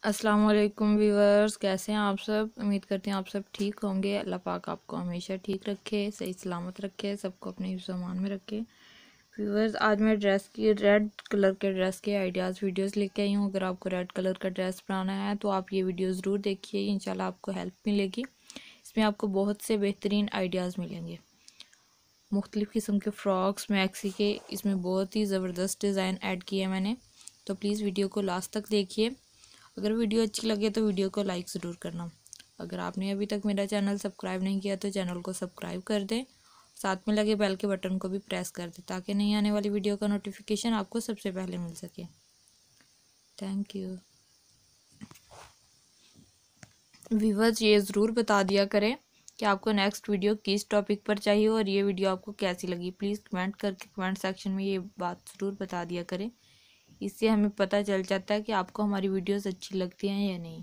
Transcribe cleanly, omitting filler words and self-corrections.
अस्सलाम वालेकुम व्यूवर्स, कैसे हैं आप सब। उम्मीद करते हैं आप सब ठीक होंगे। अल्लाह पाक आपको हमेशा ठीक रखे, सही सलामत रखे, सबको अपने हिफ्ज़-ओ-अमान में रखे। व्यूवर्स, आज मैं ड्रेस की रेड कलर के ड्रेस के आइडियाज़ वीडियोस लेके आई हूँ। अगर आपको रेड कलर का ड्रेस बनाना है तो आप ये वीडियो ज़रूर देखिए, इंशाल्लाह आपको हेल्प मिलेगी। इसमें आपको बहुत से बेहतरीन आइडियाज़ मिलेंगे। मुख्तलिफ़ किस्म के फ़्रॉक्स, मैक्सी के, इसमें बहुत ही ज़बरदस्त डिज़ाइन ऐड किए हैं मैंने। तो प्लीज़ वीडियो को लास्ट तक देखिए। अगर वीडियो अच्छी लगे तो वीडियो को लाइक ज़रूर करना। अगर आपने अभी तक मेरा चैनल सब्सक्राइब नहीं किया तो चैनल को सब्सक्राइब कर दें, साथ में लगे बेल के बटन को भी प्रेस कर दें ताकि नई आने वाली वीडियो का नोटिफिकेशन आपको सबसे पहले मिल सके। Thank you. व्यूअर्स, ये ज़रूर बता दिया करें कि आपको नेक्स्ट वीडियो किस टॉपिक पर चाहिए और ये वीडियो आपको कैसी लगी। प्लीज़ कमेंट करके कमेंट सेक्शन में ये बात ज़रूर बता दिया करें। इससे हमें पता चल जाता है कि आपको हमारी वीडियोस अच्छी लगती हैं या नहीं।